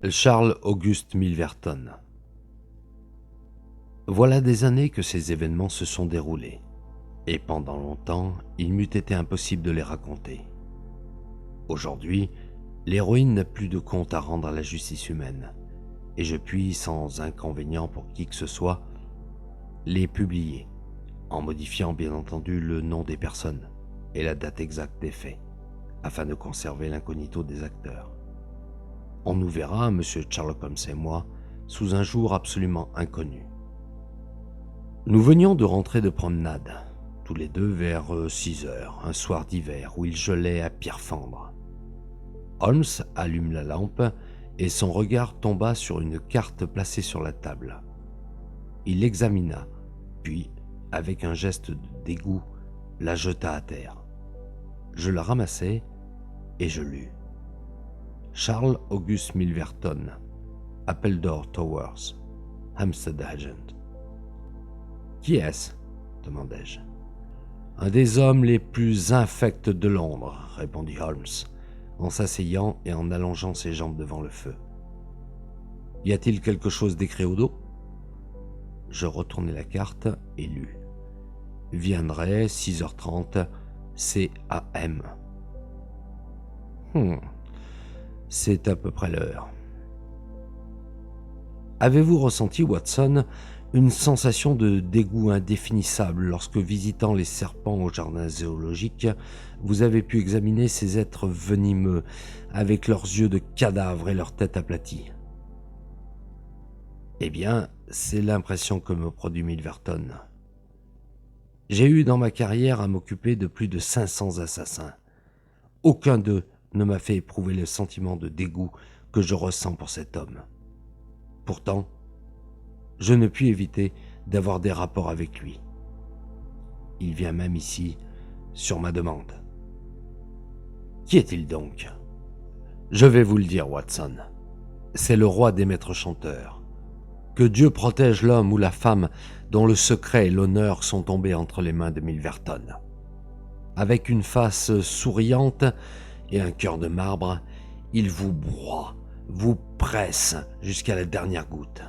Charles Auguste Milverton. Voilà des années que ces événements se sont déroulés, et pendant longtemps, il m'eût été impossible de les raconter. Aujourd'hui, l'héroïne n'a plus de compte à rendre à la justice humaine, et je puis, sans inconvénient pour qui que ce soit, les publier, en modifiant bien entendu le nom des personnes et la date exacte des faits, afin de conserver l'incognito des acteurs. On nous verra, M. Sherlock Holmes et moi, sous un jour absolument inconnu. Nous venions de rentrer de promenade, tous les deux vers 6 heures, un soir d'hiver où il gelait à pierre fendre. Holmes allume la lampe et son regard tomba sur une carte placée sur la table. Il l'examina, puis, avec un geste de dégoût, la jeta à terre. Je la ramassai et je lus. Charles Auguste Milverton, Appledore Towers, Hampstead Agent. Qui est-ce ? Demandai-je. Un des hommes les plus infects de Londres, répondit Holmes, en s'asseyant et en allongeant ses jambes devant le feu. Y a-t-il quelque chose d'écrit au dos ? Je retournai la carte et lus. Viendrait 6h30, CAM. C'est à peu près l'heure. Avez-vous ressenti, Watson, une sensation de dégoût indéfinissable lorsque, visitant les serpents au jardin zoologique, vous avez pu examiner ces êtres venimeux avec leurs yeux de cadavres et leurs têtes aplaties ? Eh bien, c'est l'impression que me produit Milverton. J'ai eu dans ma carrière à m'occuper de plus de 500 assassins. Aucun d'eux ne m'a fait éprouver le sentiment de dégoût que je ressens pour cet homme. Pourtant, je ne puis éviter d'avoir des rapports avec lui. Il vient même ici, sur ma demande. Qui est-il donc ? Je vais vous le dire, Watson. C'est le roi des maîtres chanteurs. Que Dieu protège l'homme ou la femme dont le secret et l'honneur sont tombés entre les mains de Milverton. Avec une face souriante et un cœur de marbre, il vous broie, vous presse jusqu'à la dernière goutte.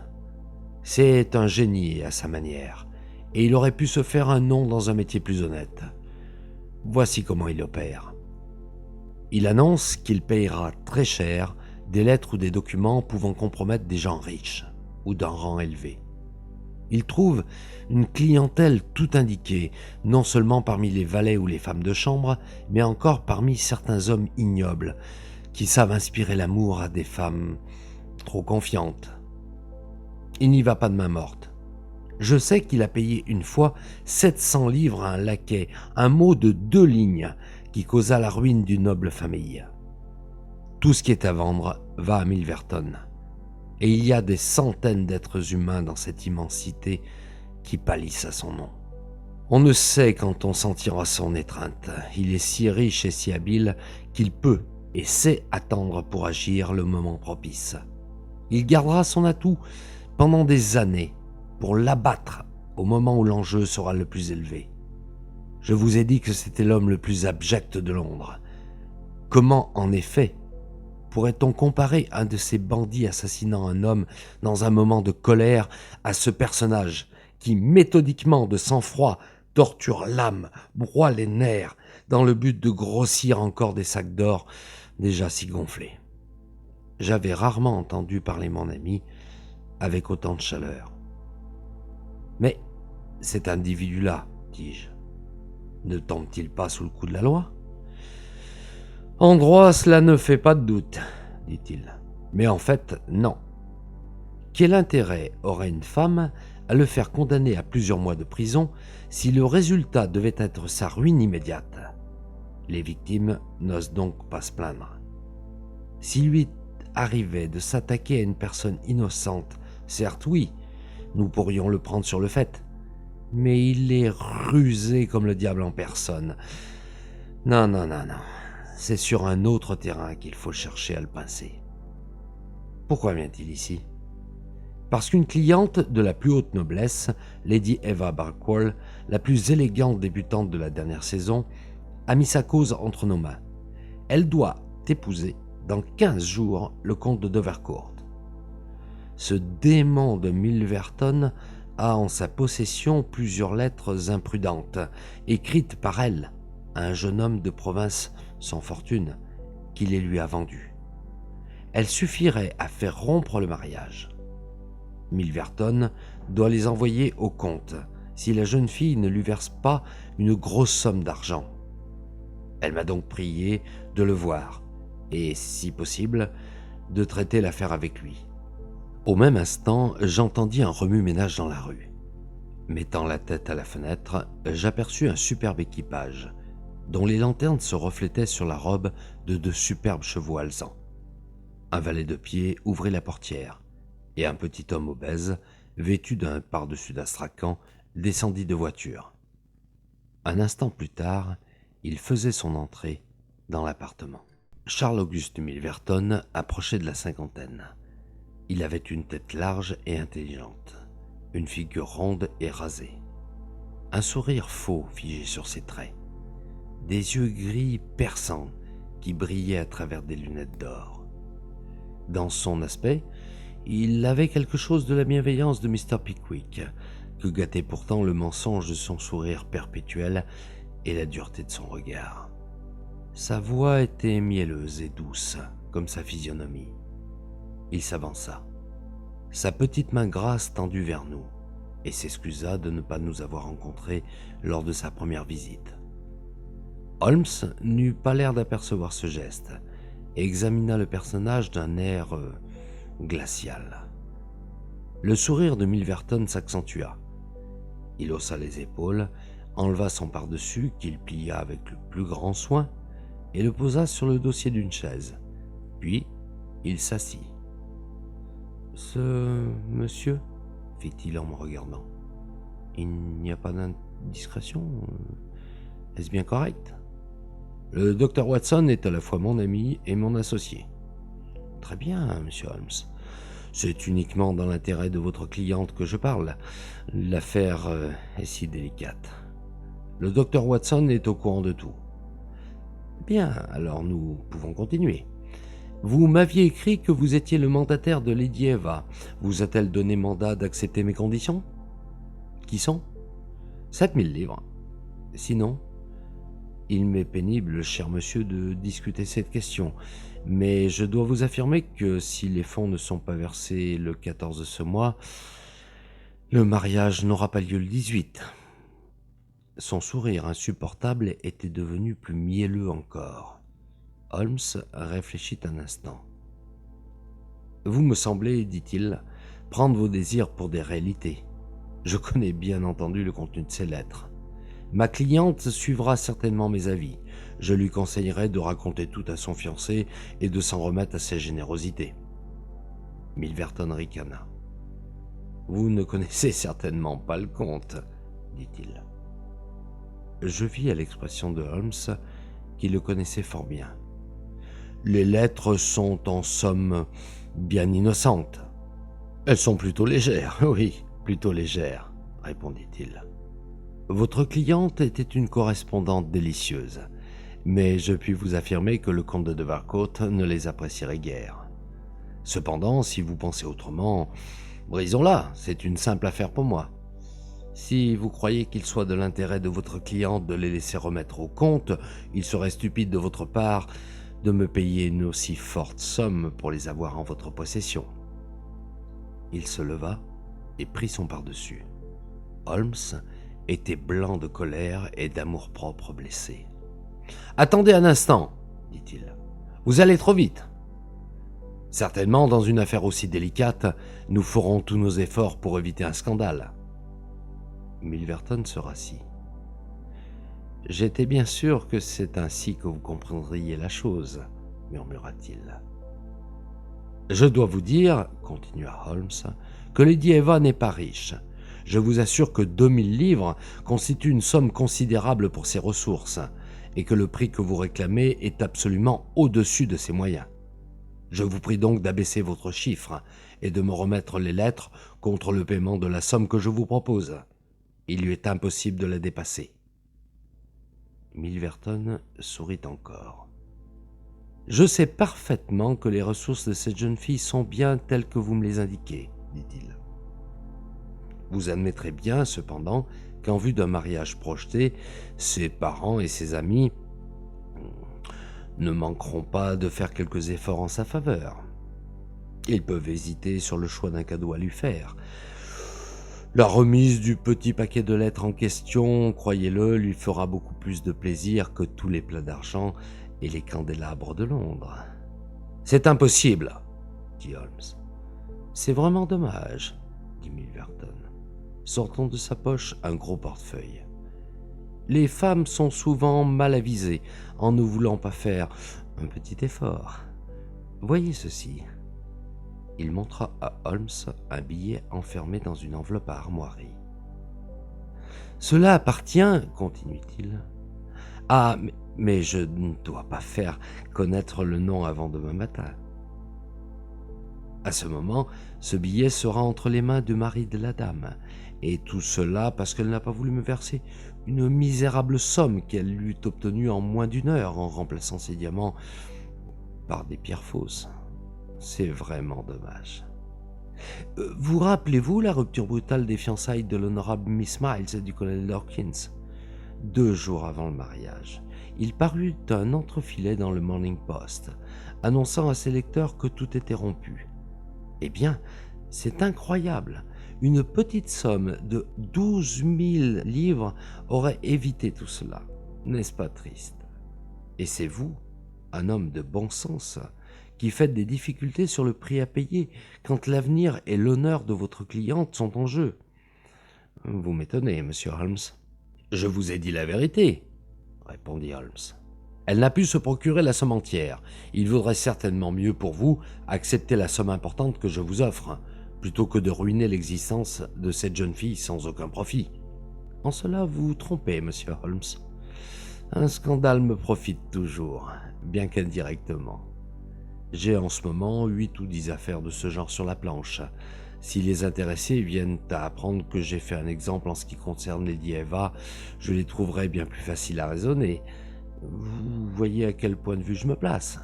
C'est un génie à sa manière, et il aurait pu se faire un nom dans un métier plus honnête. Voici comment il opère. Il annonce qu'il payera très cher des lettres ou des documents pouvant compromettre des gens riches ou d'un rang élevé. Il trouve une clientèle tout indiquée, non seulement parmi les valets ou les femmes de chambre, mais encore parmi certains hommes ignobles qui savent inspirer l'amour à des femmes trop confiantes. Il n'y va pas de main morte. Je sais qu'il a payé une fois 700 livres à un laquais, un mot de 2 lignes qui causa la ruine d'une noble famille. Tout ce qui est à vendre va à Milverton. Et il y a des centaines d'êtres humains dans cette immensité qui pâlissent à son nom. On ne sait quand on sentira son étreinte. Il est si riche et si habile qu'il peut et sait attendre pour agir le moment propice. Il gardera son atout pendant des années pour l'abattre au moment où l'enjeu sera le plus élevé. Je vous ai dit que c'était l'homme le plus abject de Londres. Comment, en effet, pourrait-on comparer un de ces bandits assassinant un homme dans un moment de colère à ce personnage qui, méthodiquement, de sang-froid, torture l'âme, broie les nerfs, dans le but de grossir encore des sacs d'or déjà si gonflés. J'avais rarement entendu parler mon ami avec autant de chaleur. Mais cet individu-là, dis-je, ne tombe-t-il pas sous le coup de la loi ? En droit, cela ne fait pas de doute, dit-il. Mais en fait, non. Quel intérêt aurait une femme à le faire condamner à plusieurs mois de prison si le résultat devait être sa ruine immédiate ? Les victimes n'osent donc pas se plaindre. S'il lui arrivait de s'attaquer à une personne innocente, certes oui, nous pourrions le prendre sur le fait, mais il est rusé comme le diable en personne. Non. C'est sur un autre terrain qu'il faut chercher à le pincer. Pourquoi vient-il ici ? Parce qu'une cliente de la plus haute noblesse, Lady Eva Barkwell, la plus élégante débutante de la dernière saison, a mis sa cause entre nos mains. Elle doit épouser, dans 15 jours, le comte de Dovercourt. Ce démon de Milverton a en sa possession plusieurs lettres imprudentes, écrites par elle à un jeune homme de province sans fortune, qui les lui a vendues. Elles suffiraient à faire rompre le mariage. Milverton doit les envoyer au comte si la jeune fille ne lui verse pas une grosse somme d'argent. Elle m'a donc prié de le voir et, si possible, de traiter l'affaire avec lui. Au même instant, j'entendis un remue-ménage dans la rue. Mettant la tête à la fenêtre, j'aperçus un superbe équipage, dont les lanternes se reflétaient sur la robe de deux superbes chevaux alezans. Un valet de pied ouvrit la portière, et un petit homme obèse, vêtu d'un pardessus d'astrakhan, descendit de voiture. Un instant plus tard, il faisait son entrée dans l'appartement. Charles-Auguste Milverton approchait de la cinquantaine. Il avait une tête large et intelligente, une figure ronde et rasée, un sourire faux figé sur ses traits, des yeux gris perçants qui brillaient à travers des lunettes d'or. Dans son aspect, il avait quelque chose de la bienveillance de Mr. Pickwick, que gâtait pourtant le mensonge de son sourire perpétuel et la dureté de son regard. Sa voix était mielleuse et douce, comme sa physionomie. Il s'avança, sa petite main grasse tendue vers nous, et s'excusa de ne pas nous avoir rencontrés lors de sa première visite. Holmes n'eut pas l'air d'apercevoir ce geste, et examina le personnage d'un air glacial. Le sourire de Milverton s'accentua. Il haussa les épaules, enleva son pardessus qu'il plia avec le plus grand soin et le posa sur le dossier d'une chaise. Puis, il s'assit. « Ce monsieur ?» fit-il en me regardant. « Il n'y a pas d'indiscrétion? Est-ce bien correct ?» « Le docteur Watson est à la fois mon ami et mon associé. »« Très bien, monsieur Holmes. C'est uniquement dans l'intérêt de votre cliente que je parle. L'affaire est si délicate. Le docteur Watson est au courant de tout. » « Bien, alors nous pouvons continuer. Vous m'aviez écrit que vous étiez le mandataire de Lady Eva. Vous a-t-elle donné mandat d'accepter mes conditions? Qui sont 7000 livres. Sinon, il m'est pénible, cher monsieur, de discuter cette question, mais je dois vous affirmer que si les fonds ne sont pas versés le 14 de ce mois, le mariage n'aura pas lieu le 18. Son sourire insupportable était devenu plus mielleux encore. Holmes réfléchit un instant. « Vous me semblez, dit-il, prendre vos désirs pour des réalités. Je connais bien entendu le contenu de ces lettres. Ma cliente suivra certainement mes avis. Je lui conseillerais de raconter tout à son fiancé et de s'en remettre à ses générosités. » Milverton ricana. « Vous ne connaissez certainement pas le comte, dit-il. Je vis à l'expression de Holmes qu'il le connaissait fort bien. « Les lettres sont en somme bien innocentes. »« Elles sont plutôt légères, oui, plutôt légères, » répondit-il. « Votre cliente était une correspondante délicieuse, mais je puis vous affirmer que le comte de Dovercourt ne les apprécierait guère. Cependant, si vous pensez autrement, brisons-la, c'est une simple affaire pour moi. Si vous croyez qu'il soit de l'intérêt de votre cliente de les laisser remettre au comte, il serait stupide de votre part de me payer une aussi forte somme pour les avoir en votre possession. » Il se leva et prit son pardessus. Holmes était blanc de colère et d'amour-propre blessé. « Attendez un instant, dit-il. Vous allez trop vite. Certainement, dans une affaire aussi délicate, nous ferons tous nos efforts pour éviter un scandale. » Milverton se rassit. « J'étais bien sûr que c'est ainsi que vous comprendriez la chose, » murmura-t-il. « Je dois vous dire, continua Holmes, que Lady Eva n'est pas riche. Je vous assure que 2000 livres constituent une somme considérable pour ses ressources, et que le prix que vous réclamez est absolument au-dessus de ses moyens. Je vous prie donc d'abaisser votre chiffre et de me remettre les lettres contre le paiement de la somme que je vous propose. Il lui est impossible de la dépasser. » Milverton sourit encore. « Je sais parfaitement que les ressources de cette jeune fille sont bien telles que vous me les indiquez, dit-il. Vous admettrez bien, cependant, qu'en vue d'un mariage projeté, ses parents et ses amis ne manqueront pas de faire quelques efforts en sa faveur. Ils peuvent hésiter sur le choix d'un cadeau à lui faire. La remise du petit paquet de lettres en question, croyez-le, lui fera beaucoup plus de plaisir que tous les plats d'argent et les candélabres de Londres. C'est impossible, dit Holmes. C'est vraiment dommage, dit Milverton, sortant de sa poche un gros portefeuille. Les femmes sont souvent mal avisées en ne voulant pas faire un petit effort. Voyez ceci. Il montra à Holmes un billet enfermé dans une enveloppe à armoirie. Cela appartient, continue-t-il. Ah, mais je ne dois pas faire connaître le nom avant demain matin. À ce moment, ce billet sera entre les mains du mari de la dame, et tout cela parce qu'elle n'a pas voulu me verser une misérable somme qu'elle eût obtenue en moins d'une heure en remplaçant ses diamants par des pierres fausses. C'est vraiment dommage. Vous rappelez-vous la rupture brutale des fiançailles de l'honorable Miss Miles et du colonel Dawkins ? 2 jours avant le mariage, il parut un entrefilet dans le Morning Post, annonçant à ses lecteurs que tout était rompu. Eh bien, c'est incroyable. Une petite somme de 12 000 livres aurait évité tout cela. N'est-ce pas triste ? Et c'est vous, un homme de bon sens, qui faites des difficultés sur le prix à payer quand l'avenir et l'honneur de votre cliente sont en jeu. Vous m'étonnez, monsieur Holmes. Je vous ai dit la vérité, répondit Holmes. Elle n'a pu se procurer la somme entière. Il vaudrait certainement mieux pour vous accepter la somme importante que je vous offre, plutôt que de ruiner l'existence de cette jeune fille sans aucun profit. En cela, vous vous trompez, monsieur Holmes. Un scandale me profite toujours, bien qu'indirectement. J'ai en ce moment 8 ou 10 affaires de ce genre sur la planche. Si les intéressés viennent à apprendre que j'ai fait un exemple en ce qui concerne Lady Eva, je les trouverai bien plus faciles à raisonner. Vous voyez à quel point de vue je me place.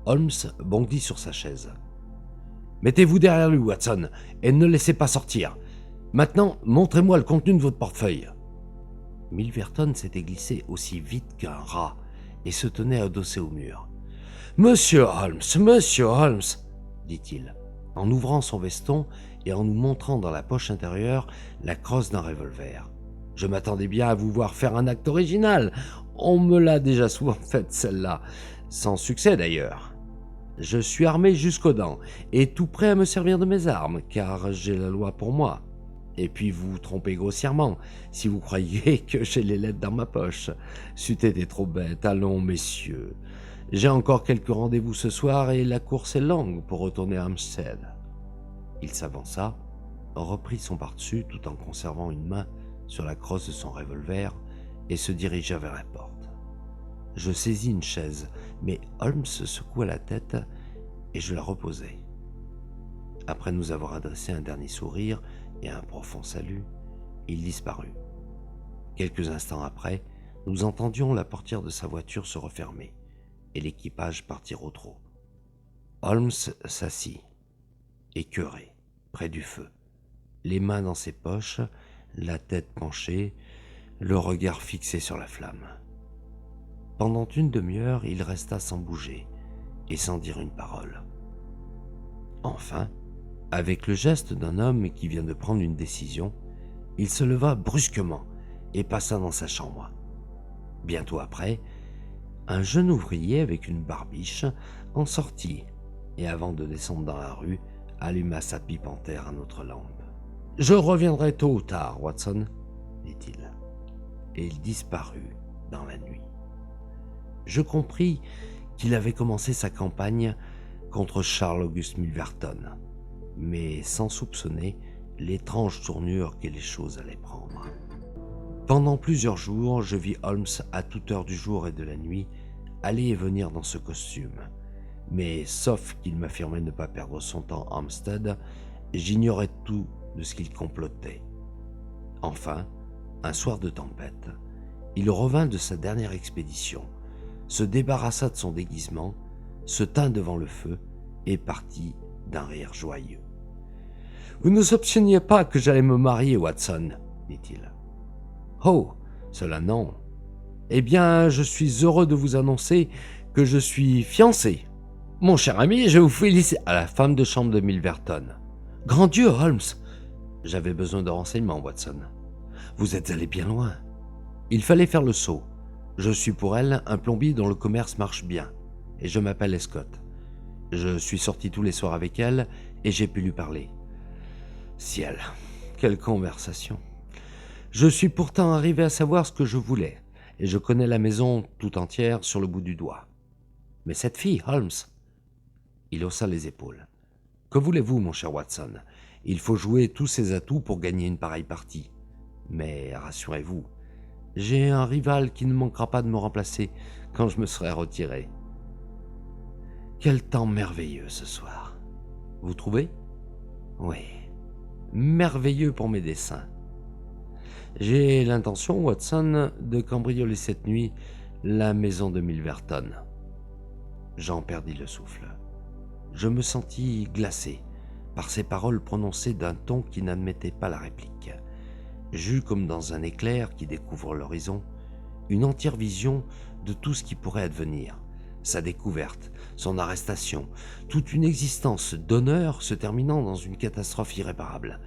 Holmes bondit sur sa chaise. « Mettez-vous derrière lui, Watson, et ne laissez pas sortir. Maintenant, montrez-moi le contenu de votre portefeuille. » Milverton s'était glissé aussi vite qu'un rat et se tenait adossé au mur. « Monsieur Holmes, dit-il, en ouvrant son veston et en nous montrant dans la poche intérieure la crosse d'un revolver. Je m'attendais bien à vous voir faire un acte original. On me l'a déjà souvent faite, celle-là, sans succès d'ailleurs. Je suis armé jusqu'aux dents et tout prêt à me servir de mes armes, car j'ai la loi pour moi. Et puis vous vous trompez grossièrement si vous croyez que j'ai les lettres dans ma poche. C'eût été trop bête. Allons, messieurs. J'ai encore quelques rendez-vous ce soir et la course est longue pour retourner à Hampstead. » Il s'avança, reprit son pardessus tout en conservant une main sur la crosse de son revolver et se dirigea vers la porte. Je saisis une chaise, mais Holmes secoua la tête et je la reposai. Après nous avoir adressé un dernier sourire et un profond salut, il disparut. Quelques instants après, nous entendions la portière de sa voiture se refermer et l'équipage partir au trot. Holmes s'assit, écœuré, près du feu, les mains dans ses poches, la tête penchée, le regard fixé sur la flamme. Pendant une demi-heure, il resta sans bouger et sans dire une parole. Enfin, avec le geste d'un homme qui vient de prendre une décision, il se leva brusquement et passa dans sa chambre. Bientôt après, un jeune ouvrier avec une barbiche en sortit et avant de descendre dans la rue, alluma sa pipe en terre à notre lampe. « Je reviendrai tôt ou tard, Watson, dit-il. » Et il disparut dans la nuit. Je compris qu'il avait commencé sa campagne contre Charles Auguste Milverton, mais sans soupçonner l'étrange tournure que les choses allaient prendre. Pendant plusieurs jours, je vis Holmes à toute heure du jour et de la nuit aller et venir dans ce costume, mais sauf qu'il m'affirmait ne pas perdre son temps à Hampstead, j'ignorais tout de ce qu'il complotait. Enfin, un soir de tempête, il revint de sa dernière expédition, se débarrassa de son déguisement, se tint devant le feu et partit d'un rire joyeux. « Vous ne soupçonniez pas que j'allais me marier, Watson, dit-il. « Oh, cela non. Eh bien, je suis heureux de vous annoncer que je suis fiancé. Mon cher ami, je vous félicite à la femme de chambre de Milverton. Grand Dieu, Holmes! J'avais besoin de renseignements, Watson. Vous êtes allé bien loin. Il fallait faire le saut. Je suis pour elle un plombier dont le commerce marche bien, et je m'appelle Escott. Je suis sorti tous les soirs avec elle, et j'ai pu lui parler. Ciel, quelle conversation! Je suis pourtant arrivé à savoir ce que je voulais, et je connais la maison tout entière sur le bout du doigt. Mais cette fille, Holmes... » Il haussa les épaules. « Que voulez-vous, mon cher Watson? Il faut jouer tous ses atouts pour gagner une pareille partie. Mais rassurez-vous, j'ai un rival qui ne manquera pas de me remplacer quand je me serai retiré. Quel temps merveilleux ce soir. Vous trouvez? Oui, merveilleux pour mes dessins. J'ai l'intention, Watson, de cambrioler cette nuit la maison de Milverton. » J'en perdis le souffle. Je me sentis glacé par ces paroles prononcées d'un ton qui n'admettait pas la réplique. J'eus comme dans un éclair qui découvre l'horizon, une entière vision de tout ce qui pourrait advenir. Sa découverte, son arrestation, toute une existence d'honneur se terminant dans une catastrophe irréparable.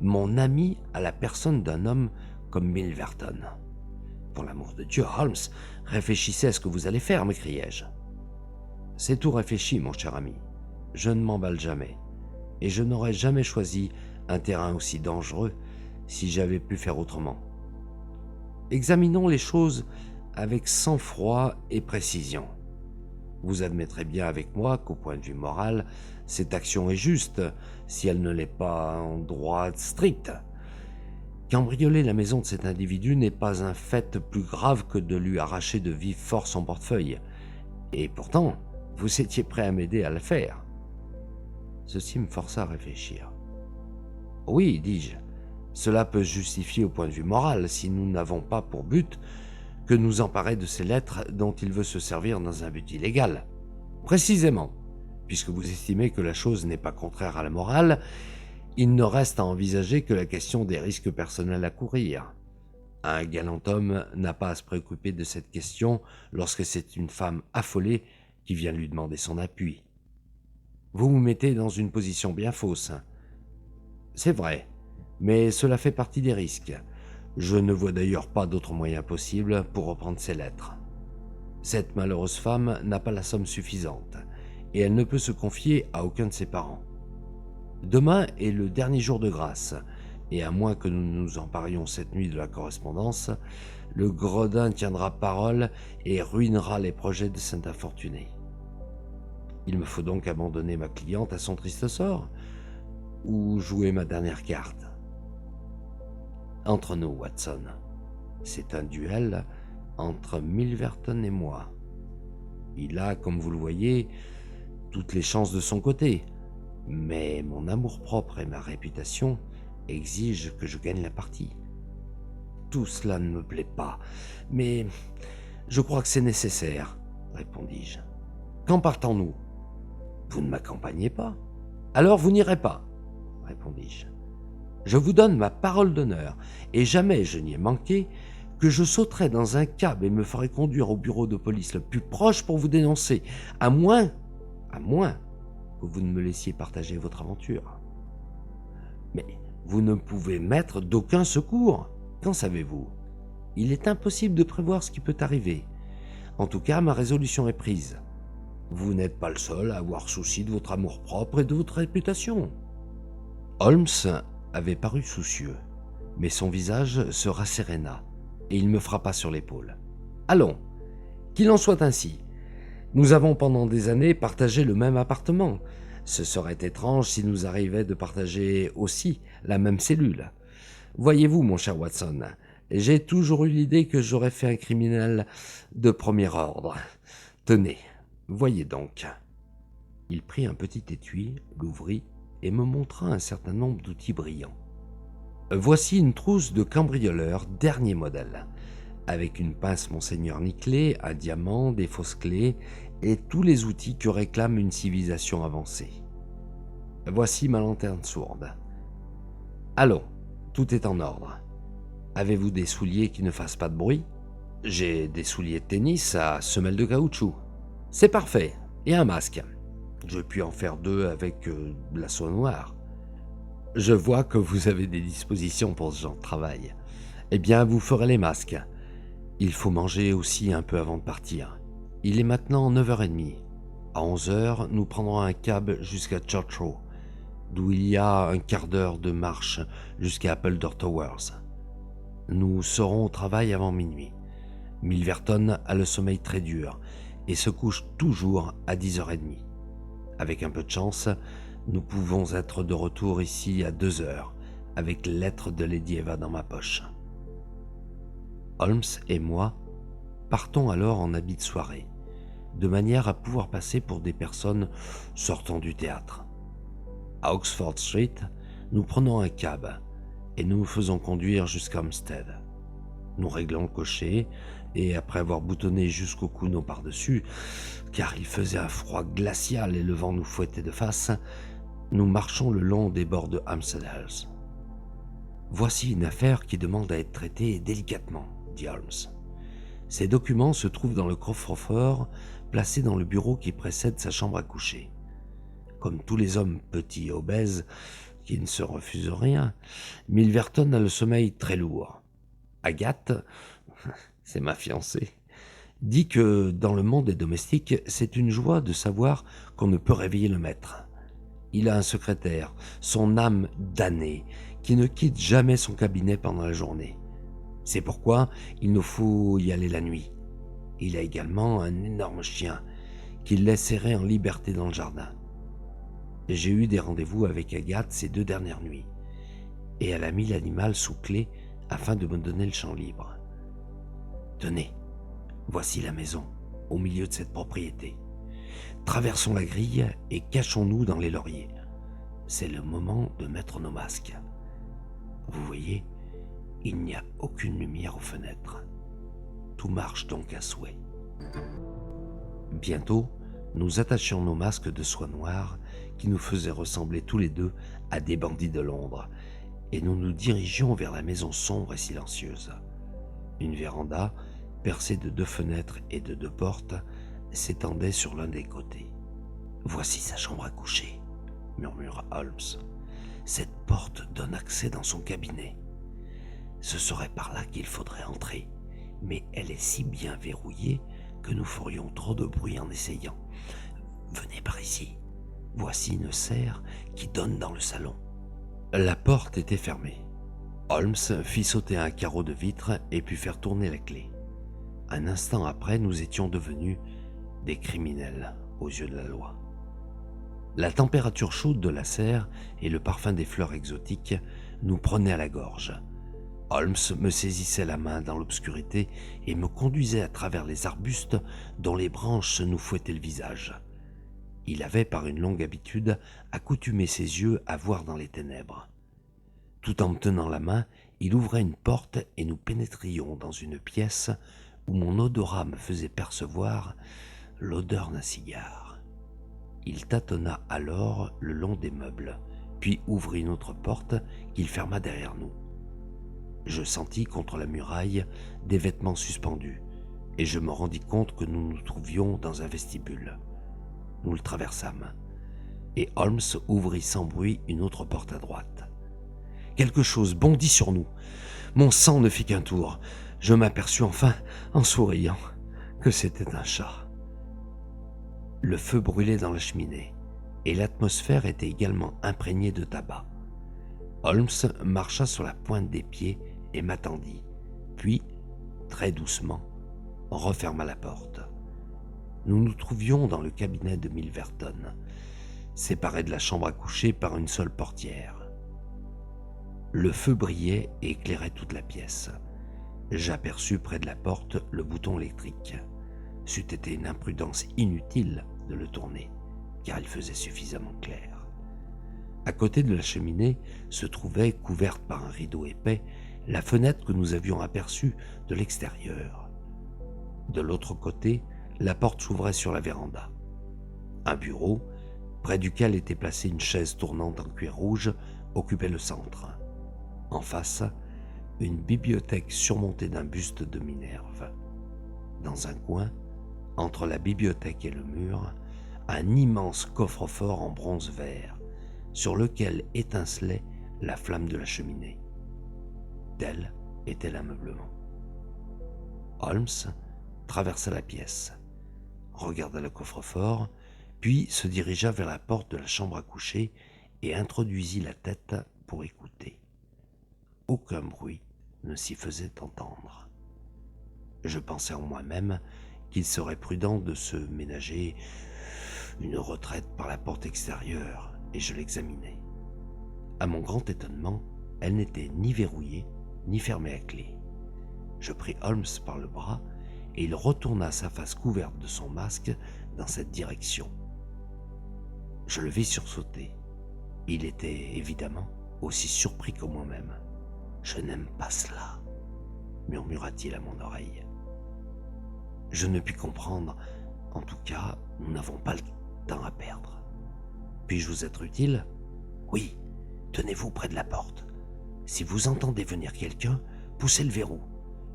Mon ami à la personne d'un homme comme Milverton. « Pour l'amour de Dieu, Holmes, réfléchissez à ce que vous allez faire, m'écriai-je. »« C'est tout réfléchi, mon cher ami. Je ne m'emballe jamais, et je n'aurais jamais choisi un terrain aussi dangereux si j'avais pu faire autrement. Examinons les choses avec sang-froid et précision. Vous admettrez bien avec moi qu'au point de vue moral, cette action est juste, si elle ne l'est pas en droit strict. Cambrioler la maison de cet individu n'est pas un fait plus grave que de lui arracher de vive force son portefeuille. Et pourtant, vous étiez prêt à m'aider à le faire. » Ceci me força à réfléchir. « Oui, dis-je, cela peut se justifier au point de vue moral si nous n'avons pas pour but que nous emparer de ces lettres dont il veut se servir dans un but illégal. Précisément, puisque vous estimez que la chose n'est pas contraire à la morale, il ne reste à envisager que la question des risques personnels à courir. Un galant homme n'a pas à se préoccuper de cette question lorsque c'est une femme affolée qui vient lui demander son appui. Vous vous mettez dans une position bien fausse. C'est vrai, mais cela fait partie des risques. Je ne vois d'ailleurs pas d'autre moyen possible pour reprendre ces lettres. Cette malheureuse femme n'a pas la somme suffisante, et elle ne peut se confier à aucun de ses parents. Demain est le dernier jour de grâce, et à moins que nous nous emparions cette nuit de la correspondance, le gredin tiendra parole et ruinera les projets de cet infortuné. Il me faut donc abandonner ma cliente à son triste sort, ou jouer ma dernière carte. Entre nous, Watson, c'est un duel entre Milverton et moi. Il a, comme vous le voyez, toutes les chances de son côté, mais mon amour-propre et ma réputation exigent que je gagne la partie. Tout cela ne me plaît pas, mais je crois que c'est nécessaire, répondis-je. Quand partons-nous? Vous ne m'accompagnez pas? Alors vous n'irez pas, répondis-je. Je vous donne ma parole d'honneur, et jamais je n'y ai manqué, que je sauterai dans un cab et me ferai conduire au bureau de police le plus proche pour vous dénoncer, à moins que vous ne me laissiez partager votre aventure. Mais vous ne pouvez m'être d'aucun secours. Qu'en savez-vous? Il est impossible de prévoir ce qui peut arriver. En tout cas, ma résolution est prise. Vous n'êtes pas le seul à avoir souci de votre amour-propre et de votre réputation. » Holmes avait paru soucieux, mais son visage se rasséréna, et il me frappa sur l'épaule. « Allons, qu'il en soit ainsi. Nous avons pendant des années partagé le même appartement. Ce serait étrange s'il nous arrivait de partager aussi la même cellule. Voyez-vous, mon cher Watson, j'ai toujours eu l'idée que j'aurais fait un criminel de premier ordre. Tenez, voyez donc. » Il prit un petit étui, l'ouvrit et me montra un certain nombre d'outils brillants. « Voici une trousse de cambrioleur dernier modèle. avec une pince Monseigneur nickelée, un diamant, des fausses clés et tous les outils que réclame une civilisation avancée. Voici ma lanterne sourde. Allons, tout est en ordre. Avez-vous des souliers qui ne fassent pas de bruit? J'ai des souliers de tennis à semelles de caoutchouc. C'est parfait. Et un masque. Je puis en faire 2 avec de la soie noire. Je vois que vous avez des dispositions pour ce genre de travail. Eh bien, vous ferez les masques. Il faut manger aussi un peu avant de partir. Il est maintenant 9h30. À 11h, nous prendrons un cab jusqu'à Church Row, d'où il y a un quart d'heure de marche jusqu'à Appledore Towers. Nous serons au travail avant minuit. Milverton a le sommeil très dur et se couche toujours à 10h30. Avec un peu de chance, nous pouvons être de retour ici à 2h, avec les lettres de Lady Eva dans ma poche. Holmes et moi partons alors en habit de soirée, de manière à pouvoir passer pour des personnes sortant du théâtre. À Oxford Street, nous prenons un cab et nous nous faisons conduire jusqu'à Hampstead. Nous réglons le cocher et après avoir boutonné jusqu'au cou nos par-dessus, car il faisait un froid glacial et le vent nous fouettait de face, nous marchons le long des bords de Hampstead Heath. Voici une affaire qui demande à être traitée délicatement, dit Holmes. Ces documents se trouvent dans le coffre-fort placé dans le bureau qui précède sa chambre à coucher. Comme tous les hommes petits et obèses qui ne se refusent rien, Milverton a le sommeil très lourd. Agathe, c'est ma fiancée, dit que dans le monde des domestiques, c'est une joie de savoir qu'on ne peut réveiller le maître. Il a un secrétaire, son âme damnée, qui ne quitte jamais son cabinet pendant la journée. C'est pourquoi il nous faut y aller la nuit. Il a également un énorme chien qu'il laisse errer en liberté dans le jardin. J'ai eu des rendez-vous avec Agathe ces 2 dernières nuits, et elle a mis l'animal sous clé afin de me donner le champ libre. Tenez, voici la maison, au milieu de cette propriété. Traversons la grille et cachons-nous dans les lauriers. C'est le moment de mettre nos masques. Vous voyez, il n'y a aucune lumière aux fenêtres. Tout marche donc à souhait. Bientôt, nous attachions nos masques de soie noire qui nous faisaient ressembler tous les deux à des bandits de Londres, et nous nous dirigions vers la maison sombre et silencieuse. Une véranda, percée de 2 fenêtres et de 2 portes, s'étendait sur l'un des côtés. « Voici sa chambre à coucher », murmura Holmes. « Cette porte donne accès dans son cabinet. Ce serait par là qu'il faudrait entrer, mais elle est si bien verrouillée que nous ferions trop de bruit en essayant. Venez par ici. Voici une serre qui donne dans le salon. » La porte était fermée. Holmes fit sauter un carreau de vitre et put faire tourner la clé. Un instant après, nous étions devenus des criminels aux yeux de la loi. La température chaude de la serre et le parfum des fleurs exotiques nous prenaient à la gorge. Holmes me saisissait la main dans l'obscurité et me conduisait à travers les arbustes dont les branches nous fouettaient le visage. Il avait, par une longue habitude, accoutumé ses yeux à voir dans les ténèbres. Tout en me tenant la main, il ouvrait une porte et nous pénétrions dans une pièce où mon odorat me faisait percevoir l'odeur d'un cigare. Il tâtonna alors le long des meubles, puis ouvrit une autre porte qu'il ferma derrière nous. Je sentis contre la muraille des vêtements suspendus, et je me rendis compte que nous nous trouvions dans un vestibule. Nous le traversâmes, et Holmes ouvrit sans bruit une autre porte à droite. Quelque chose bondit sur nous. Mon sang ne fit qu'un tour. Je m'aperçus enfin, en souriant, que c'était un chat. Le feu brûlait dans la cheminée, et l'atmosphère était également imprégnée de tabac. Holmes marcha sur la pointe des pieds et m'attendit, puis, très doucement, referma la porte. Nous nous trouvions dans le cabinet de Milverton, séparés de la chambre à coucher par une seule portière. Le feu brillait et éclairait toute la pièce. J'aperçus près de la porte le bouton électrique. C'eût été une imprudence inutile de le tourner, car il faisait suffisamment clair. À côté de la cheminée se trouvait, couverte par un rideau épais, la fenêtre que nous avions aperçue de l'extérieur. De l'autre côté, la porte s'ouvrait sur la véranda. Un bureau, près duquel était placée une chaise tournante en cuir rouge, occupait le centre. En face, une bibliothèque surmontée d'un buste de Minerve. Dans un coin, entre la bibliothèque et le mur, un immense coffre-fort en bronze vert, sur lequel étincelait la flamme de la cheminée. Tel était l'ameublement. Holmes traversa la pièce, regarda le coffre-fort, puis se dirigea vers la porte de la chambre à coucher et introduisit la tête pour écouter. Aucun bruit ne s'y faisait entendre. Je pensais en moi-même qu'il serait prudent de se ménager une retraite par la porte extérieure, et je l'examinai. À mon grand étonnement, elle n'était ni verrouillée, ni fermée à clé. Je pris Holmes par le bras, et il retourna sa face couverte de son masque dans cette direction. Je le vis sursauter. Il était évidemment aussi surpris que moi-même. « Je n'aime pas cela », murmura-t-il à mon oreille. Je ne pus comprendre. En tout cas, nous n'avons pas le temps à perdre. « Puis-je vous être utile ?»« Oui, tenez-vous près de la porte. Si vous entendez venir quelqu'un, poussez le verrou,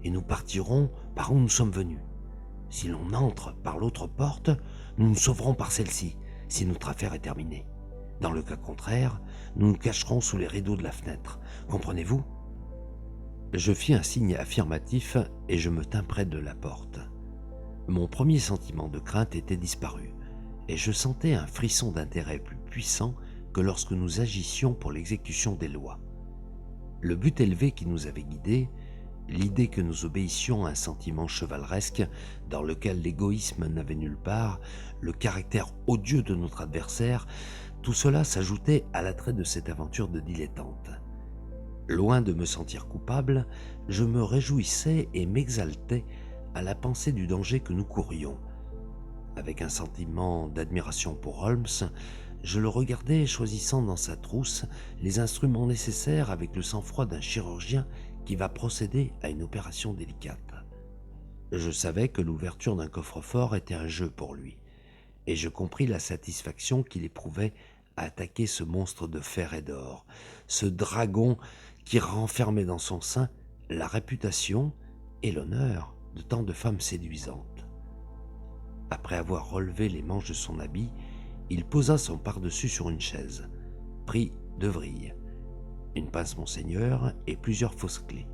et nous partirons par où nous sommes venus. Si l'on entre par l'autre porte, nous nous sauverons par celle-ci, si notre affaire est terminée. Dans le cas contraire, nous nous cacherons sous les rideaux de la fenêtre. Comprenez-vous » Je fis un signe affirmatif et je me tins près de la porte. Mon premier sentiment de crainte était disparu, et je sentais un frisson d'intérêt plus puissant que lorsque nous agissions pour l'exécution des lois. Le but élevé qui nous avait guidés, l'idée que nous obéissions à un sentiment chevaleresque dans lequel l'égoïsme n'avait nulle part, le caractère odieux de notre adversaire, tout cela s'ajoutait à l'attrait de cette aventure de dilettante. Loin de me sentir coupable, je me réjouissais et m'exaltais à la pensée du danger que nous courions. Avec un sentiment d'admiration pour Holmes, je le regardais choisissant dans sa trousse les instruments nécessaires avec le sang-froid d'un chirurgien qui va procéder à une opération délicate. Je savais que l'ouverture d'un coffre-fort était un jeu pour lui, et je compris la satisfaction qu'il éprouvait à attaquer ce monstre de fer et d'or, ce dragon qui renfermait dans son sein la réputation et l'honneur de tant de femmes séduisantes. Après avoir relevé les manches de son habit, il posa son pardessus sur une chaise, prit 2 vrilles, une pince Monseigneur et plusieurs fausses clés.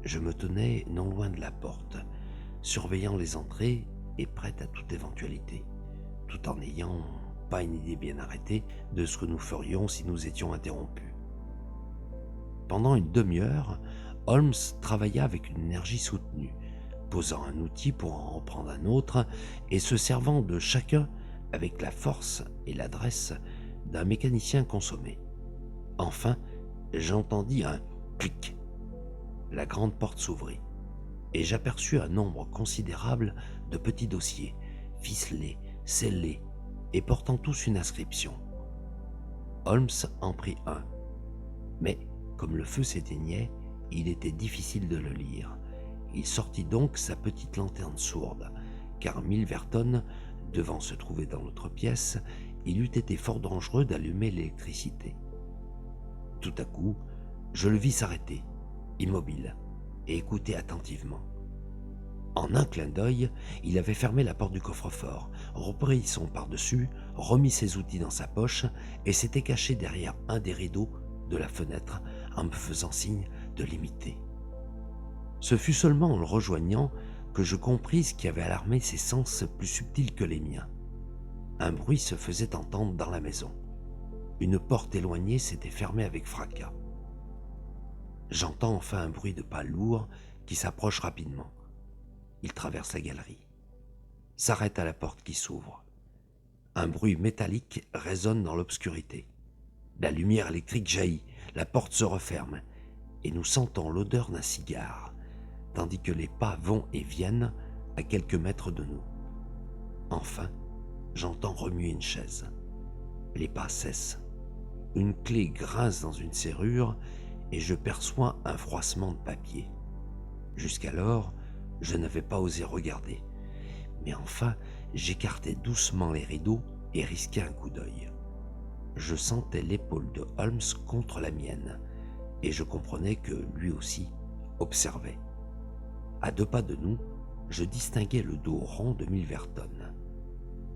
Je me tenais non loin de la porte, surveillant les entrées et prêt à toute éventualité, tout en n'ayant pas une idée bien arrêtée de ce que nous ferions si nous étions interrompus. Pendant une demi-heure, Holmes travailla avec une énergie soutenue, posant un outil pour en reprendre un autre et se servant de chacun avec la force et l'adresse d'un mécanicien consommé. Enfin, j'entendis un clic. La grande porte s'ouvrit et j'aperçus un nombre considérable de petits dossiers, ficelés, scellés et portant tous une inscription. Holmes en prit un, mais comme le feu s'éteignait, il était difficile de le lire. Il sortit donc sa petite lanterne sourde, car Milverton devant se trouver dans l'autre pièce, il eût été fort dangereux d'allumer l'électricité. Tout à coup, je le vis s'arrêter, immobile, et écouter attentivement. En un clin d'œil, il avait fermé la porte du coffre-fort, repris son pardessus, remis ses outils dans sa poche et s'était caché derrière un des rideaux de la fenêtre en me faisant signe de l'imiter. Ce fut seulement en le rejoignant que je compris ce qui avait alarmé ses sens plus subtils que les miens. Un bruit se faisait entendre dans la maison. Une porte éloignée s'était fermée avec fracas. J'entends enfin un bruit de pas lourds qui s'approche rapidement. Il traverse la galerie, s'arrête à la porte qui s'ouvre. Un bruit métallique résonne dans l'obscurité. La lumière électrique jaillit, la porte se referme, et nous sentons l'odeur d'un cigare, tandis que les pas vont et viennent à quelques mètres de nous. Enfin, j'entends remuer une chaise. Les pas cessent. Une clé grince dans une serrure et je perçois un froissement de papier. Jusqu'alors, je n'avais pas osé regarder, mais enfin, j'écartai doucement les rideaux et risquai un coup d'œil. Je sentais l'épaule de Holmes contre la mienne, et je comprenais que lui aussi observait. À 2 pas de nous, je distinguais le dos rond de Milverton.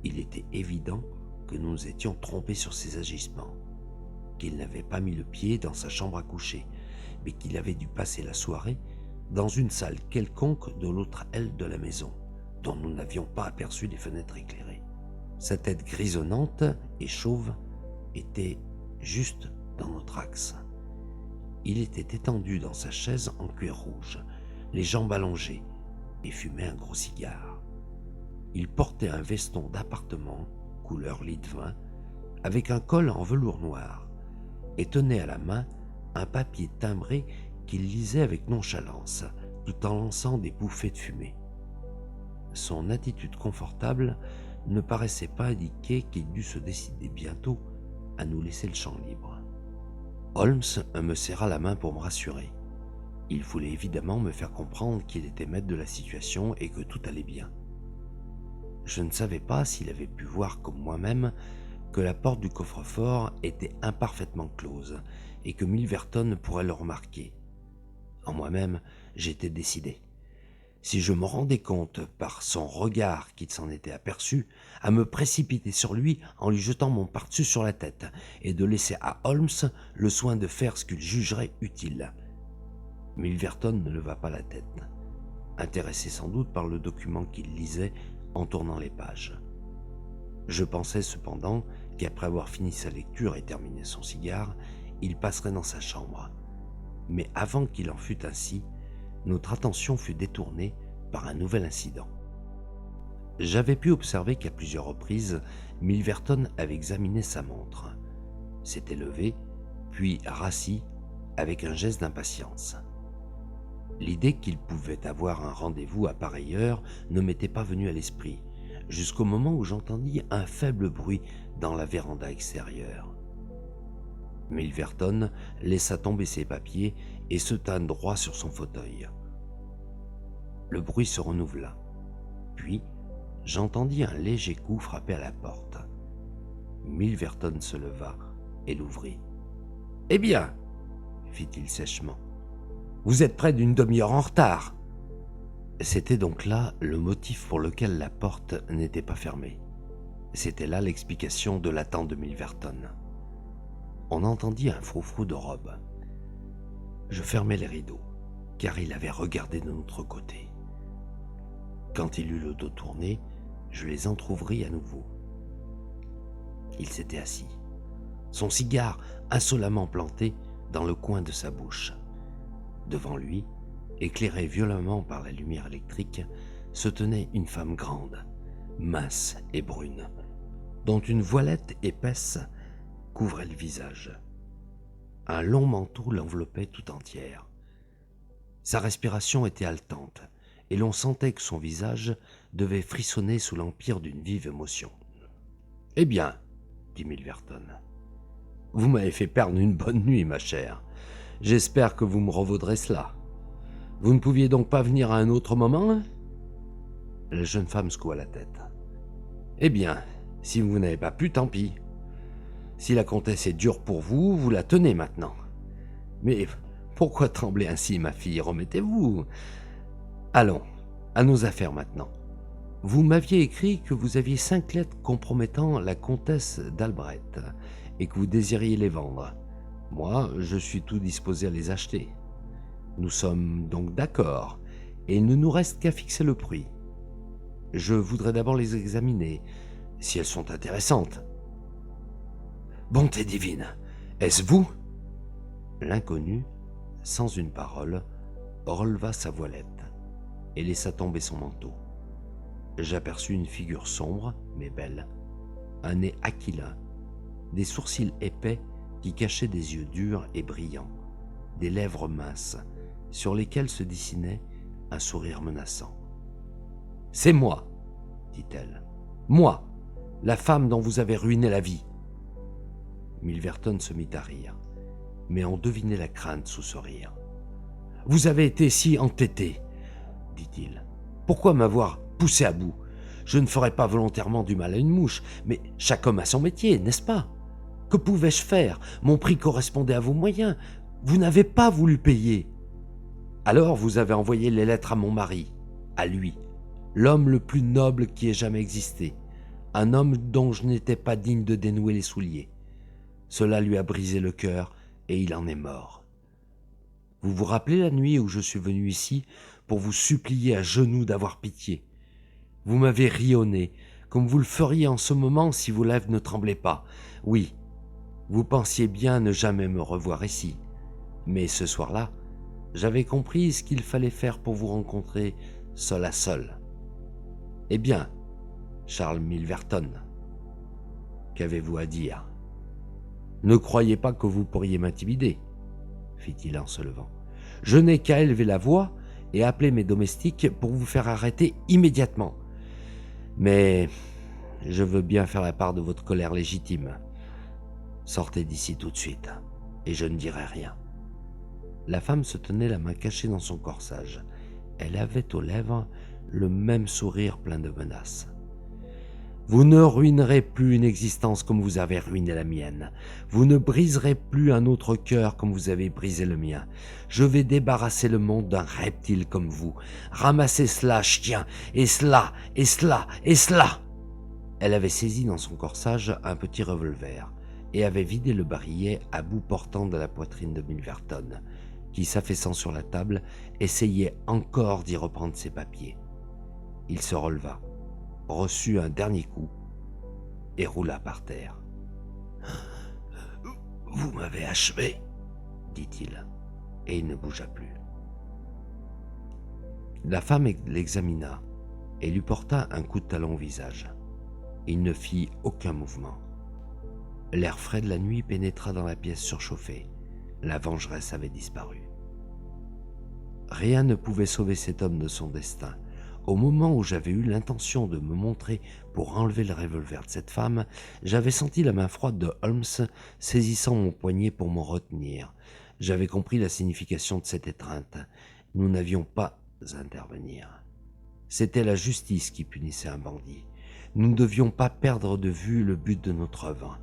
Il était évident que nous nous étions trompés sur ses agissements, qu'il n'avait pas mis le pied dans sa chambre à coucher, mais qu'il avait dû passer la soirée dans une salle quelconque de l'autre aile de la maison, dont nous n'avions pas aperçu les fenêtres éclairées. Sa tête grisonnante et chauve était juste dans notre axe. Il était étendu dans sa chaise en cuir rouge, les jambes allongées, et fumait un gros cigare. Il portait un veston d'appartement, couleur lit de vin, avec un col en velours noir, et tenait à la main un papier timbré qu'il lisait avec nonchalance, tout en lançant des bouffées de fumée. Son attitude confortable ne paraissait pas indiquer qu'il dût se décider bientôt à nous laisser le champ libre. Holmes me serra la main pour me rassurer. Il voulait évidemment me faire comprendre qu'il était maître de la situation et que tout allait bien. Je ne savais pas s'il avait pu voir comme moi-même que la porte du coffre-fort était imparfaitement close et que Milverton pourrait le remarquer. En moi-même, j'étais décidé. Si je me rendais compte par son regard qu'il s'en était aperçu, à me précipiter sur lui en lui jetant mon pardessus sur la tête et de laisser à Holmes le soin de faire ce qu'il jugerait utile. Milverton ne leva pas la tête, intéressé sans doute par le document qu'il lisait en tournant les pages. Je pensais cependant qu'après avoir fini sa lecture et terminé son cigare, il passerait dans sa chambre. Mais avant qu'il en fût ainsi, notre attention fut détournée par un nouvel incident. J'avais pu observer qu'à plusieurs reprises, Milverton avait examiné sa montre, s'était levé, puis rassis avec un geste d'impatience. L'idée qu'il pouvait avoir un rendez-vous à pareille heure ne m'était pas venue à l'esprit, jusqu'au moment où j'entendis un faible bruit dans la véranda extérieure. Milverton laissa tomber ses papiers et se tint droit sur son fauteuil. Le bruit se renouvela, puis j'entendis un léger coup frapper à la porte. Milverton se leva et l'ouvrit. « Eh bien » fit-il sèchement, « vous êtes près d'une demi-heure en retard. » C'était donc là le motif pour lequel la porte n'était pas fermée. C'était là l'explication de l'attente de Milverton. On entendit un froufrou de robe. Je fermai les rideaux, car il avait regardé de notre côté. Quand il eut le dos tourné, je les entr'ouvris à nouveau. Il s'était assis, son cigare insolemment planté dans le coin de sa bouche. Devant lui, éclairée violemment par la lumière électrique, se tenait une femme grande, mince et brune, dont une voilette épaisse couvrait le visage. Un long manteau l'enveloppait tout entière. Sa respiration était haletante, et l'on sentait que son visage devait frissonner sous l'empire d'une vive émotion. « Eh bien, » dit Milverton, « vous m'avez fait perdre une bonne nuit, ma chère. J'espère que vous me revaudrez cela. Vous ne pouviez donc pas venir à un autre moment, hein ?» La jeune femme secoua la tête. « Eh bien, si vous n'avez pas pu, tant pis. Si la comtesse est dure pour vous, vous la tenez maintenant. Mais pourquoi trembler ainsi, ma fille? Remettez-vous. Allons, à nos affaires maintenant. Vous m'aviez écrit que vous aviez 5 lettres compromettant la comtesse d'Albret et que vous désiriez les vendre. Moi, je suis tout disposé à les acheter. Nous sommes donc d'accord, et il ne nous reste qu'à fixer le prix. Je voudrais d'abord les examiner, si elles sont intéressantes. » « Bonté divine, est-ce vous ?» L'inconnu, sans une parole, releva sa voilette et laissa tomber son manteau. J'aperçus une figure sombre, mais belle, un nez aquilin, des sourcils épais qui cachaient des yeux durs et brillants, des lèvres minces, sur lesquelles se dessinait un sourire menaçant. « C'est moi, » dit-elle. « Moi, la femme dont vous avez ruiné la vie. » Milverton se mit à rire. mais on devinait la crainte sous ce rire. « Vous avez été si entêté, dit-il. Pourquoi m'avoir poussé à bout? Je ne ferais pas volontairement du mal à une mouche, mais chaque homme a son métier, n'est-ce pas? Que pouvais-je faire? Mon prix correspondait à vos moyens. Vous n'avez pas voulu payer. Alors vous avez envoyé les lettres à mon mari, à lui, l'homme le plus noble qui ait jamais existé, un homme dont je n'étais pas digne de dénouer les souliers. Cela lui a brisé le cœur et il en est mort. Vous vous rappelez la nuit où je suis venu ici pour vous supplier à genoux d'avoir pitié? Vous m'avez ri au nez, comme vous le feriez en ce moment si vos lèvres ne tremblaient pas. Oui, vous pensiez bien ne jamais me revoir ici. Mais ce soir-là, j'avais compris ce qu'il fallait faire pour vous rencontrer seul à seul. Eh bien, Charles Milverton, qu'avez-vous à dire? Ne croyez pas que vous pourriez m'intimider, fit-il en se levant. Je n'ai qu'à élever la voix et appeler mes domestiques pour vous faire arrêter immédiatement. Mais je veux bien faire la part de votre colère légitime. Sortez d'ici tout de suite, et je ne dirai rien. La femme se tenait la main cachée dans son corsage. Elle avait aux lèvres le même sourire plein de menaces. Vous ne ruinerez plus une existence comme vous avez ruiné la mienne. Vous ne briserez plus un autre cœur comme vous avez brisé le mien. Je vais débarrasser le monde d'un reptile comme vous. Ramassez cela, chien, et cela, et cela, et cela. Elle avait saisi dans son corsage un petit revolver et avait vidé le barillet à bout portant de la poitrine de Milverton, qui, s'affaissant sur la table, essayait encore d'y reprendre ses papiers. Il se releva, reçut un dernier coup et roula par terre. « Vous m'avez achevé, dit-il, et il ne bougea plus. La femme l'examina et lui porta un coup de talon au visage. Il ne fit aucun mouvement. L'air frais de la nuit pénétra dans la pièce surchauffée. La vengeresse avait disparu. Rien ne pouvait sauver cet homme de son destin. Au moment où j'avais eu l'intention de me montrer pour enlever le revolver de cette femme, j'avais senti la main froide de Holmes saisissant mon poignet pour m'en retenir. J'avais compris la signification de cette étreinte. Nous n'avions pas à intervenir. C'était la justice qui punissait un bandit. Nous ne devions pas perdre de vue le but de notre œuvre.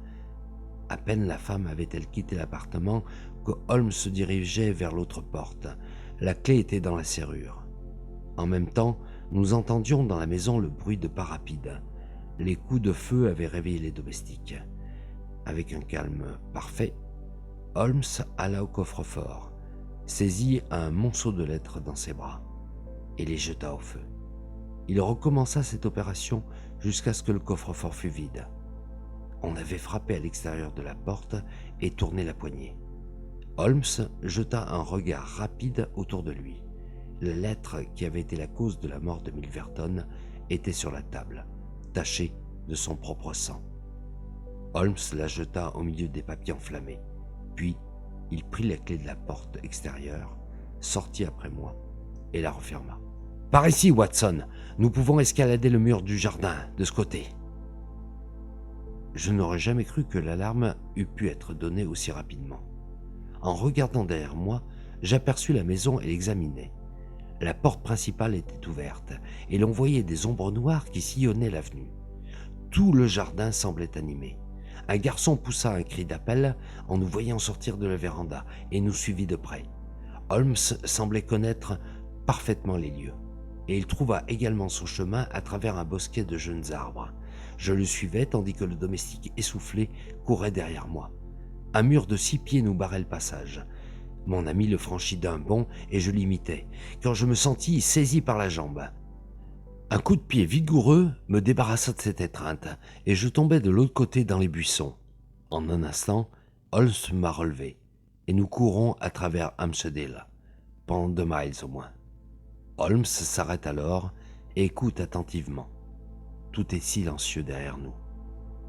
À peine la femme avait-elle quitté l'appartement que Holmes se dirigeait vers l'autre porte. La clé était dans la serrure. En même temps, nous entendions dans la maison le bruit de pas rapides. Les coups de feu avaient réveillé les domestiques. Avec un calme parfait, Holmes alla au coffre-fort, saisit un monceau de lettres dans ses bras et les jeta au feu. Il recommença cette opération jusqu'à ce que le coffre-fort fût vide. On avait frappé à l'extérieur de la porte et tourné la poignée. Holmes jeta un regard rapide autour de lui. La lettre qui avait été la cause de la mort de Milverton était sur la table, tachée de son propre sang. Holmes la jeta au milieu des papiers enflammés. Puis, il prit la clé de la porte extérieure, sortit après moi et la referma. « Par ici, Watson, nous pouvons escalader le mur du jardin, de ce côté. » Je n'aurais jamais cru que l'alarme eût pu être donnée aussi rapidement. En regardant derrière moi, j'aperçus la maison et l'examinai. La porte principale était ouverte et l'on voyait des ombres noires qui sillonnaient l'avenue. Tout le jardin semblait animé. Un garçon poussa un cri d'appel en nous voyant sortir de la véranda et nous suivit de près. Holmes semblait connaître parfaitement les lieux et il trouva également son chemin à travers un bosquet de jeunes arbres. Je le suivais tandis que le domestique essoufflé courait derrière moi. Un mur de 6 pieds nous barrait le passage. Mon ami le franchit d'un bond et je l'imitais, quand je me sentis saisi par la jambe. Un coup de pied vigoureux me débarrassa de cette étreinte et je tombai de l'autre côté dans les buissons. En un instant, Holmes m'a relevé et nous courons à travers Hampstead, pendant 2 miles au moins. Holmes s'arrête alors et écoute attentivement. Tout est silencieux derrière nous.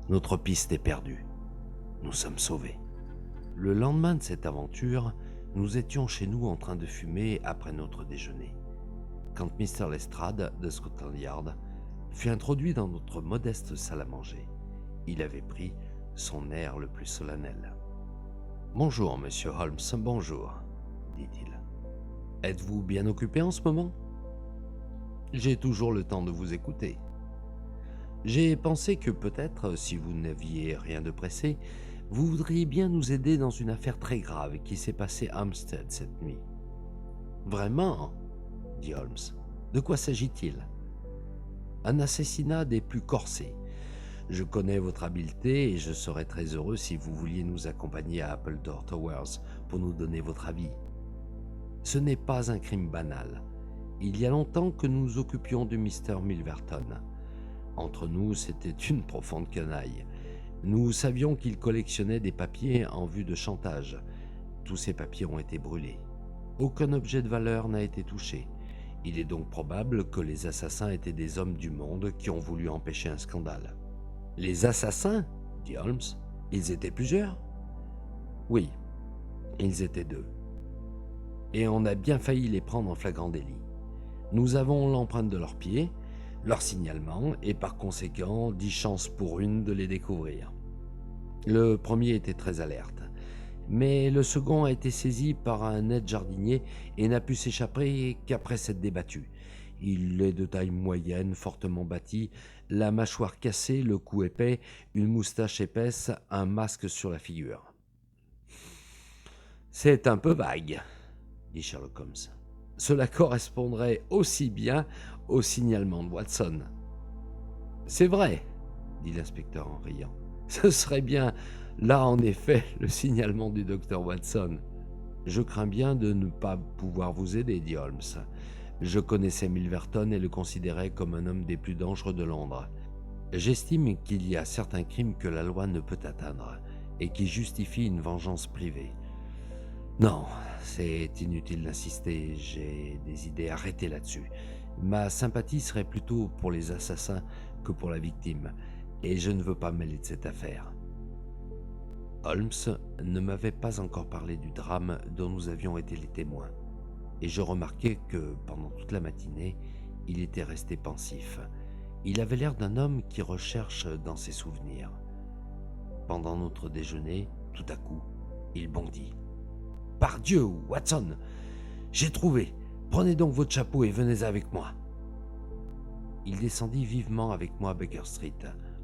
Notre piste est perdue. Nous sommes sauvés. Le lendemain de cette aventure, nous étions chez nous en train de fumer après notre déjeuner, quand Mr. Lestrade de Scotland Yard fut introduit dans notre modeste salle à manger. Il avait pris son air le plus solennel. Bonjour, monsieur Holmes, bonjour, dit-il. Êtes-vous bien occupé en ce moment? J'ai toujours le temps de vous écouter. J'ai pensé que peut-être, si vous n'aviez rien de pressé, vous voudriez bien nous aider dans une affaire très grave qui s'est passée à Hampstead cette nuit. Vraiment? Dit Holmes. De quoi s'agit-il? Un assassinat des plus corsés. Je connais votre habileté et je serais très heureux si vous vouliez nous accompagner à Appledore Towers pour nous donner votre avis. Ce n'est pas un crime banal. Il y a longtemps que nous nous occupions de Mr. Milverton. Entre nous, c'était une profonde canaille. Nous savions qu'il collectionnait des papiers en vue de chantage. Tous ces papiers ont été brûlés. Aucun objet de valeur n'a été touché. Il est donc probable que les assassins étaient des hommes du monde qui ont voulu empêcher un scandale. Les assassins? Dit Holmes. Ils étaient plusieurs? Oui, ils étaient deux. Et on a bien failli les prendre en flagrant délit. Nous avons l'empreinte de leurs pieds, leur signalement, et par conséquent 10 chances pour une de les découvrir. Le premier était très alerte, mais le second a été saisi par un aide-jardinier et n'a pu s'échapper qu'après s'être débattu. Il est de taille moyenne, fortement bâti, la mâchoire cassée, le cou épais, une moustache épaisse, un masque sur la figure. « C'est un peu vague, » dit Sherlock Holmes. « Cela correspondrait aussi bien au signalement de Watson. »« C'est vrai, » dit l'inspecteur en riant. « Ce serait bien, là en effet, le signalement du docteur Watson. »« Je crains bien de ne pas pouvoir vous aider, » dit Holmes. « Je connaissais Milverton et le considérais comme un homme des plus dangereux de Londres. J'estime qu'il y a certains crimes que la loi ne peut atteindre et qui justifient une vengeance privée. Non, c'est inutile d'insister, j'ai des idées arrêtées là-dessus. Ma sympathie serait plutôt pour les assassins que pour la victime, et je ne veux pas mêler de cette affaire. » Holmes ne m'avait pas encore parlé du drame dont nous avions été les témoins, et je remarquai que, pendant toute la matinée, il était resté pensif. Il avait l'air d'un homme qui recherche dans ses souvenirs. Pendant notre déjeuner, tout à coup, il bondit. « Pardieu, Watson, j'ai trouvé. Prenez donc votre chapeau et venez avec moi. » Il descendit vivement avec moi à Baker Street,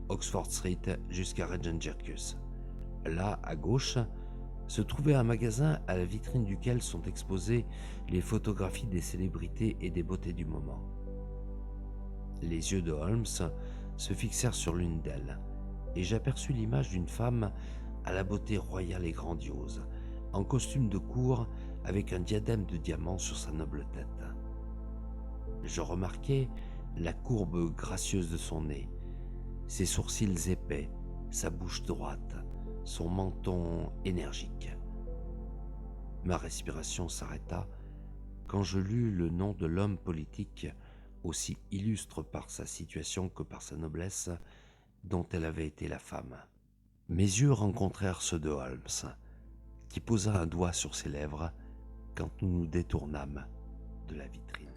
Oxford Street jusqu'à Regent Circus. Là, à gauche, se trouvait un magasin à la vitrine duquel sont exposées les photographies des célébrités et des beautés du moment. Les yeux de Holmes se fixèrent sur l'une d'elles, et j'aperçus l'image d'une femme à la beauté royale et grandiose, en costume de cour avec un diadème de diamants sur sa noble tête. Je remarquai la courbe gracieuse de son nez, ses sourcils épais, sa bouche droite, son menton énergique. Ma respiration s'arrêta quand je lus le nom de l'homme politique, aussi illustre par sa situation que par sa noblesse, dont elle avait été la femme. Mes yeux rencontrèrent ceux de Holmes, qui posa un doigt sur ses lèvres quand nous nous détournâmes de la vitrine.